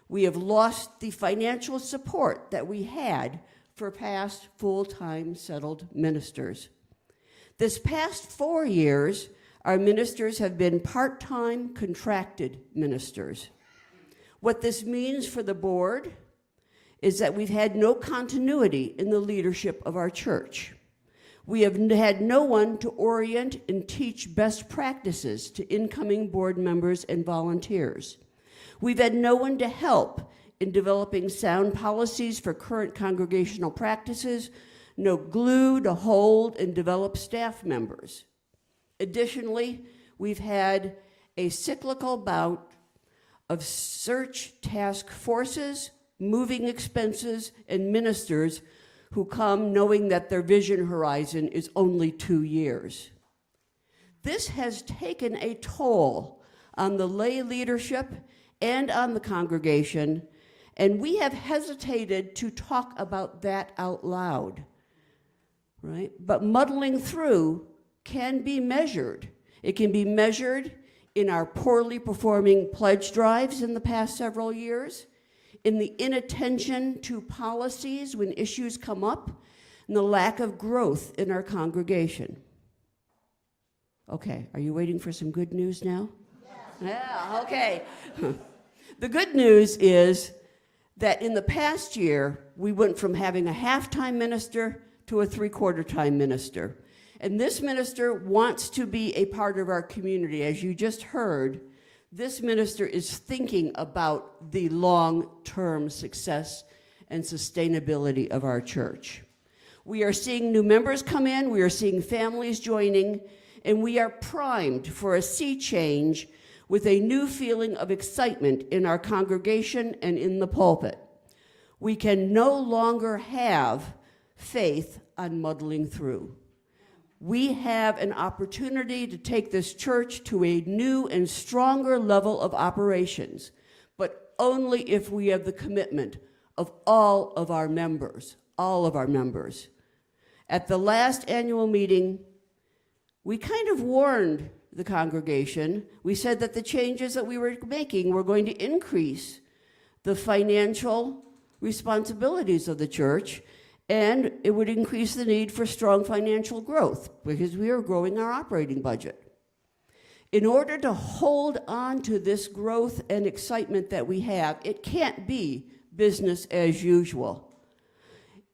We have lost the financial support that we had for past full-time settled ministers. This past 4 years, our ministers have been part-time contracted ministers. What this means for the board is that we've had no continuity in the leadership of our church. We have had no one to orient and teach best practices to incoming board members and volunteers. We've had no one to help in developing sound policies for current congregational practices, no glue to hold and develop staff members. Additionally, we've had a cyclical bout of search task forces, moving expenses, and ministers who come knowing that their vision horizon is only 2 years. This has taken a toll on the lay leadership and on the congregation, and we have hesitated to talk about that out loud, right? But muddling through can be measured. It can be measured in our poorly performing pledge drives in the past several years, in the inattention to policies when issues come up, and the lack of growth in our congregation. Okay, are you waiting for some good news now? Yeah, okay. The good news is that in the past year, we went from having a half-time minister to a three-quarter-time minister. And this minister wants to be a part of our community. As you just heard, this minister is thinking about the long-term success and sustainability of our church. We are seeing new members come in, we are seeing families joining, and we are primed for a sea change with a new feeling of excitement in our congregation and in the pulpit. We can no longer have faith on muddling through. We have an opportunity to take this church to a new and stronger level of operations, but only if we have the commitment of all of our members, At the last annual meeting, we kind of warned the congregation. We said that the changes that we were making were going to increase the financial responsibilities of the church, and it would increase the need for strong financial growth because we are growing our operating budget. In order to hold on to this growth and excitement that we have, it can't be business as usual.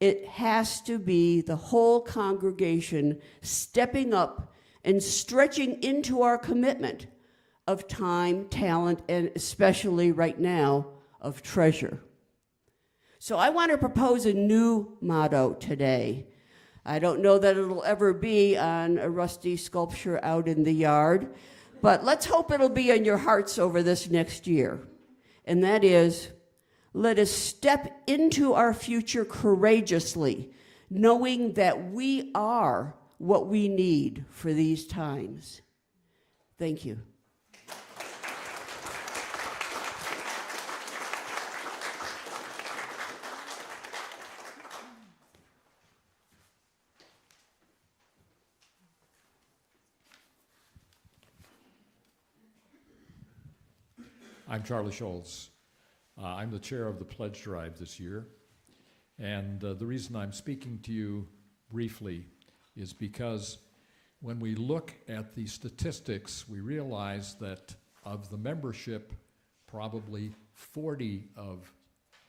It has to be the whole congregation stepping up and stretching into our commitment of time, talent, and especially right now, of treasure. So I want to propose a new motto today. I don't know that it'll ever be on a rusty sculpture out in the yard, but let's hope it'll be in your hearts over this next year. And that is, let us step into our future courageously, knowing that we are what we need for these times. Thank you. I'm Charlie Schultz. I'm the chair of the pledge drive this year. And the reason I'm speaking to you briefly is because when we look at the statistics, we realize that of the membership, probably 40 of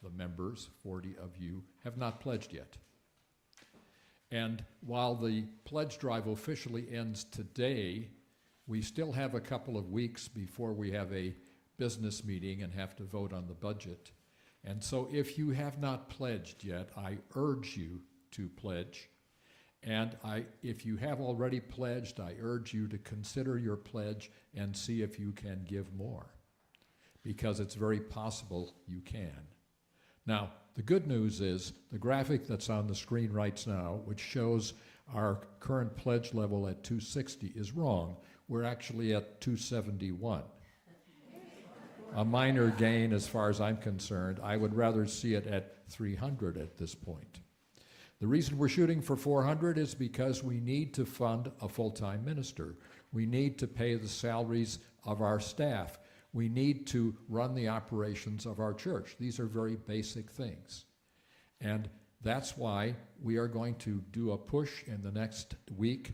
the members, 40 of you, have not pledged yet. And while the pledge drive officially ends today, we still have a couple of weeks before we have a business meeting and have to vote on the budget. And so if you have not pledged yet, I urge you to pledge. And if you have already pledged, I urge you to consider your pledge and see if you can give more, because it's very possible you can. Now, the good news is the graphic that's on the screen right now, which shows our current pledge level at 260, is wrong. We're actually at 271. A minor gain as far as I'm concerned. I would rather see it at 300 at this point. The reason we're shooting for 400 is because we need to fund a full-time minister. We need to pay the salaries of our staff. We need to run the operations of our church. These are very basic things. And that's why we are going to do a push in the next week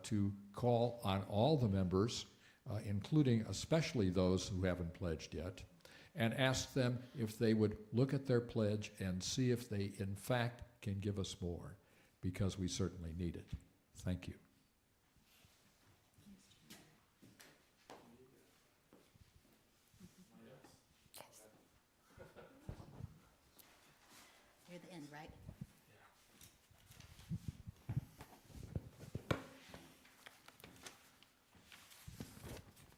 to call on all the members, including especially those who haven't pledged yet, and ask them if they would look at their pledge and see if they, in fact, can give us more, because we certainly need it. Thank you. You're the end, right?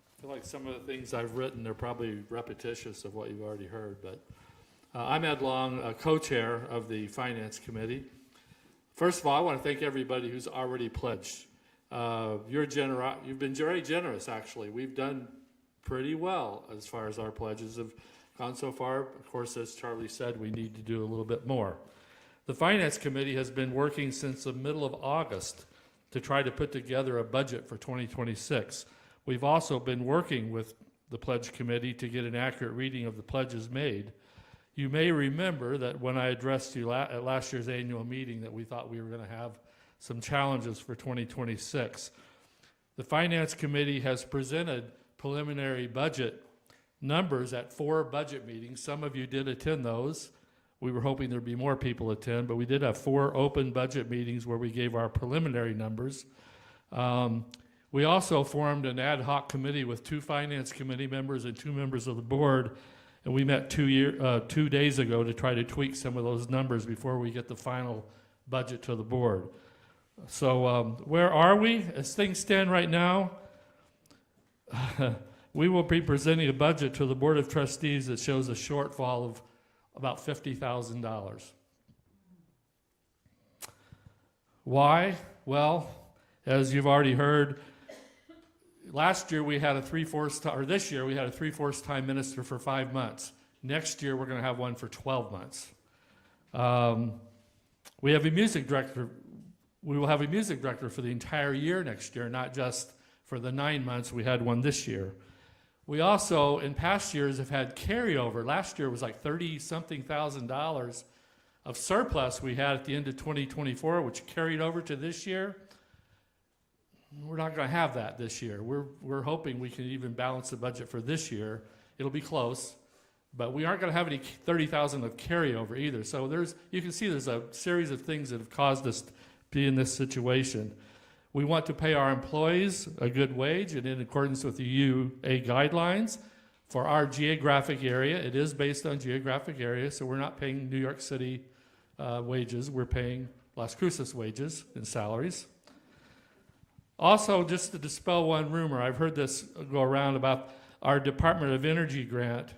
I feel like some of the things I've written are probably repetitious of what you've already heard, but I'm Ed Long, co-chair of the Finance Committee. First of all, I want to thank everybody who's already pledged. You've been very generous, actually. We've done pretty well as far as our pledges have gone so far. Of course, as Charlie said, we need to do a little bit more. The Finance Committee has been working since the middle of August to try to put together a budget for 2026. We've also been working with the Pledge Committee to get an accurate reading of the pledges made. You may remember that when I addressed you at last year's annual meeting that we thought we were going to have some challenges for 2026. The Finance Committee has presented preliminary budget numbers at 4 budget meetings. Some of you did attend those. We were hoping there'd be more people attend, but we did have 4 open budget meetings where we gave our preliminary numbers. We also formed an ad hoc committee with 2 Finance Committee members and 2 members of the board, and we met 2 days ago to try to tweak some of those numbers before we get the final budget to the board. So where are we? As things stand right now, we will be presenting a budget to the Board of Trustees that shows a shortfall of about $50,000. Why? Well, as you've already heard, last year we had a 3/4 or this year we had a 3/4 time minister for 5 months. Next year we're going to have one for 12 months. We have a music director. We will have a music director for the entire year next year, not just for the 9 months we had one this year. We also, in past years, have had carryover. Last year was like $30-something thousand of surplus we had at the end of 2024, which carried over to this year. We're not going to have that this year. We're hoping we can even balance the budget for this year. It'll be close, but we aren't going to have any 30,000 of carryover either. So you can see there's a series of things that have caused us to be in this situation. We want to pay our employees a good wage, and in accordance with the UA guidelines for our geographic area. It is based on geographic area, so we're not paying New York City wages. We're paying Las Cruces wages and salaries. Also, just to dispel one rumor, I've heard this go around about our Department of Energy grant,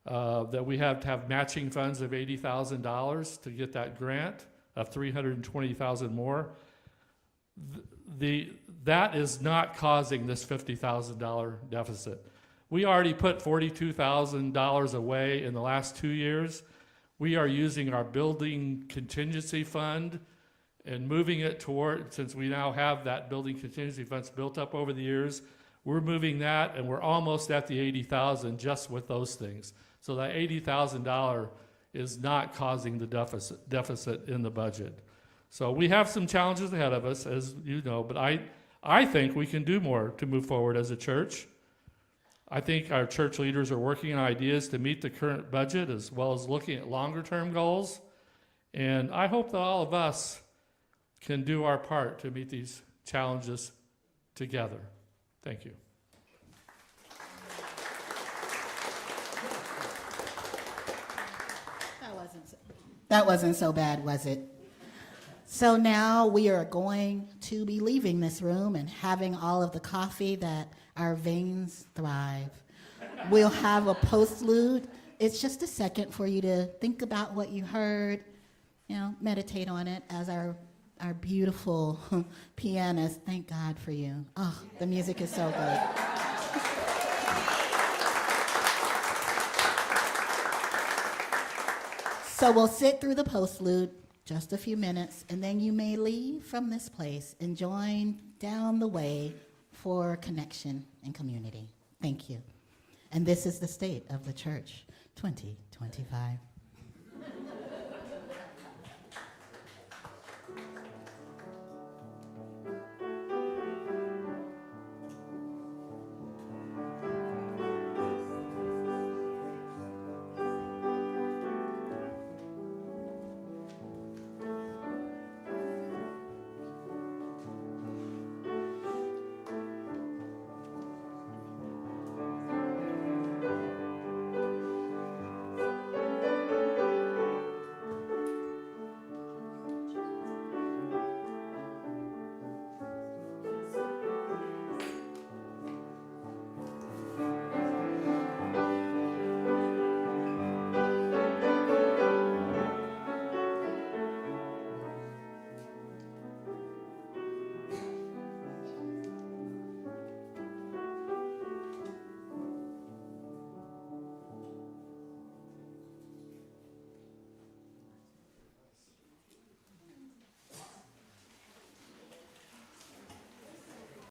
that we have to have matching funds of $80,000 to get that grant of $320,000 more. That is not causing this $50,000 deficit. We already put $42,000 away in the last 2 years. We are using our building contingency fund and moving it toward, since we now have that building contingency funds built up over the years, we're moving that, and we're almost at the $80,000 just with those things. So that $80,000 is not causing the deficit in the budget. So we have some challenges ahead of us, as you know, but I think we can do more to move forward as a church. I think our church leaders are working on ideas to meet the current budget as well as looking at longer-term goals. And I hope that all of us can do our part to meet these challenges together. Thank you. That wasn't so bad, was it? So now we are going to be leaving this room and having all of the coffee that our veins thrive. We'll have a postlude. It's just a second for you to think about what you heard, meditate on it as our beautiful pianist. Thank God for you. Oh, the music is so good. So we'll sit through the postlude, just a few minutes, and then you may leave from this place and join down the way for connection and community. Thank you. And this is the state of the church 2025.